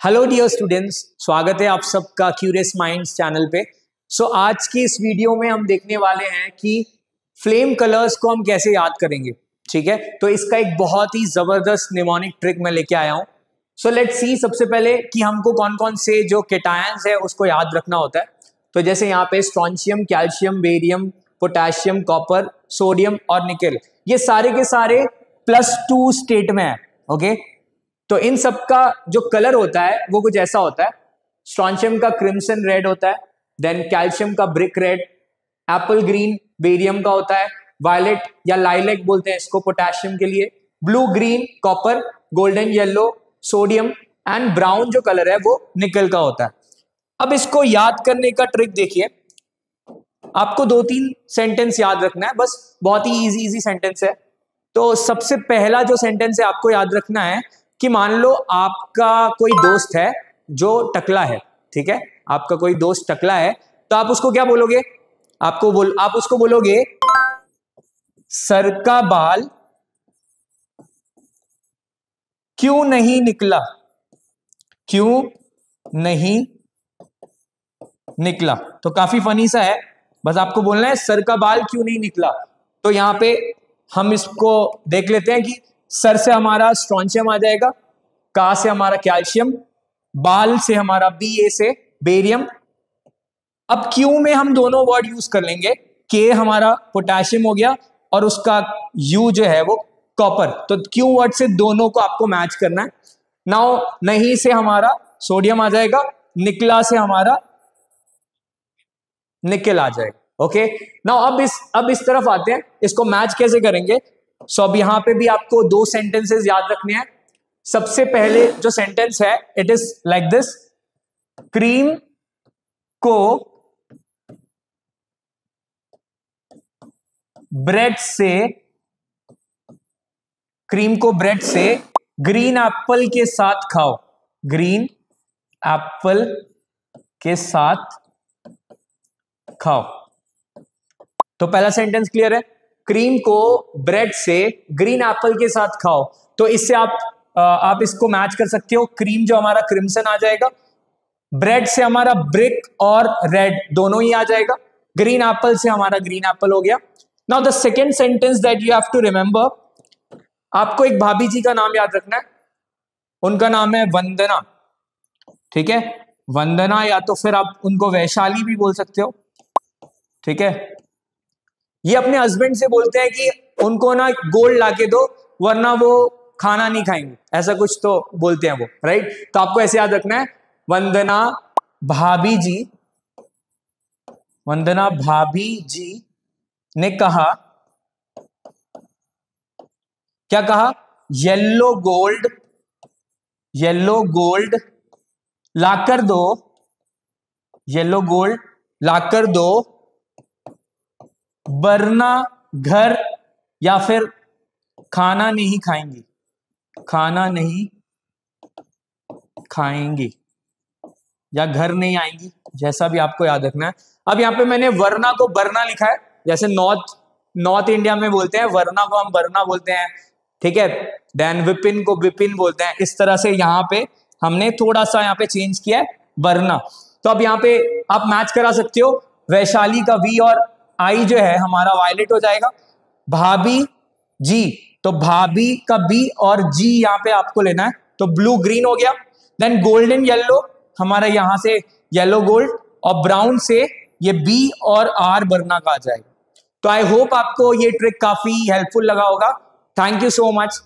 Hello dear students, स्वागत है आप सबका क्यूरियस माइंड्स चैनल पे। आज की इस वीडियो में हम देखने वाले हैं कि फ्लेम कलर्स को हम कैसे याद करेंगे। ठीक है, तो इसका एक बहुत ही जबरदस्त निमोनिक ट्रिक मैं लेके आया हूं। लेट्स सी सबसे पहले कि हमको कौन कौन से जो केटायंस है उसको याद रखना होता है। तो जैसे यहाँ पे strontium, calcium, barium, potassium, copper, sodium और निकेल, ये सारे के सारे +2 स्टेट में है। ओके, तो इन सब का जो कलर होता है वो कुछ ऐसा होता है। स्ट्रोंशियम का क्रिम्सन रेड होता है, देन कैल्शियम का brick red, Apple green barium का होता है, वायलेट या लाइलेक बोलते हैं इसको पोटेशियम के लिए, blue green copper, golden yellow sodium and brown जो कलर है वो निकल का होता है। अब इसको याद करने का ट्रिक देखिए, आपको 2-3 सेंटेंस याद रखना है, बस बहुत ही इजी सेंटेंस है। तो सबसे पहला जो सेंटेंस है आपको याद रखना है कि मान लो आपका कोई दोस्त है जो टकला है। ठीक है, आपका कोई दोस्त टकला है, तो आप उसको क्या बोलोगे? आप उसको बोलोगे सर का बाल क्यों नहीं निकला, क्यों नहीं निकला। तो काफी फनी सा है, बस आपको बोलना है सर का बाल क्यों नहीं निकला। तो यहां पे हम इसको देख लेते हैं कि सर से हमारा स्ट्रोंशियम आ जाएगा, का से हमारा कैल्शियम, बाल से हमारा Ba से बेरियम। अब क्यू में हम दोनों वर्ड यूज कर लेंगे, के हमारा पोटेशियम हो गया और उसका यू जो है वो कॉपर। तो क्यू वर्ड से दोनों को आपको मैच करना है। नाउ नहीं से हमारा सोडियम आ जाएगा, निकला से हमारा निकेल आ जाएगा। ओके, नाउ अब इस तरफ आते हैं, इसको मैच कैसे करेंगे। अब यहां पे भी आपको 2 सेंटेंसेस याद रखने हैं। सबसे पहले जो सेंटेंस है it is like this, cream को ब्रेड से ग्रीन एप्पल के साथ खाओ, ग्रीन एप्पल के साथ खाओ। तो पहला सेंटेंस क्लियर है, क्रीम को ब्रेड से ग्रीन एप्पल के साथ खाओ। तो इससे आप इसको मैच कर सकते हो। क्रीम जो हमारा क्रिम्सन आ जाएगा, ब्रेड से हमारा ब्रिक और रेड दोनों ही आ जाएगा, ग्रीन एप्पल से हमारा ग्रीन एप्पल हो गया। Now the second sentence that you have to remember, आपको एक भाभी जी का नाम याद रखना है, उनका नाम है वंदना। ठीक है, वंदना, या तो फिर आप उनको वैशाली भी बोल सकते हो। ठीक है, ये अपने हस्बैंड से बोलते हैं कि उनको ना गोल्ड लाके दो वरना वो खाना नहीं खाएंगे, ऐसा कुछ तो बोलते हैं वो, राइट। तो आपको ऐसे याद रखना है, वंदना भाभी जी ने कहा, क्या कहा? येलो गोल्ड लाकर दो, येलो गोल्ड लाकर दो, वरना घर या फिर खाना नहीं खाएंगी या घर नहीं आएंगी, जैसा भी आपको याद रखना है। अब यहां पे मैंने वरना को बरना लिखा है, जैसे नॉर्थ इंडिया में बोलते हैं वरना को हम बरना बोलते हैं। ठीक है, देन विपिन को विपिन बोलते हैं। इस तरह से यहाँ पे हमने थोड़ा सा यहाँ पे चेंज किया है, वरना। तो अब यहाँ पे आप मैच करा सकते हो, वैशाली का वी और आई जो है हमारा वायलेट हो जाएगा, भाभी जी, तो भाभी का बी और जी यहाँ पे आपको लेना है, तो ब्लू ग्रीन हो गया। देन गोल्डन येलो हमारा यहां से येलो गोल्ड, और ब्राउन से ये बी और आर बरना का आ जाएगा। तो आई होप आपको ये ट्रिक काफी हेल्पफुल लगा होगा। Thank you so much.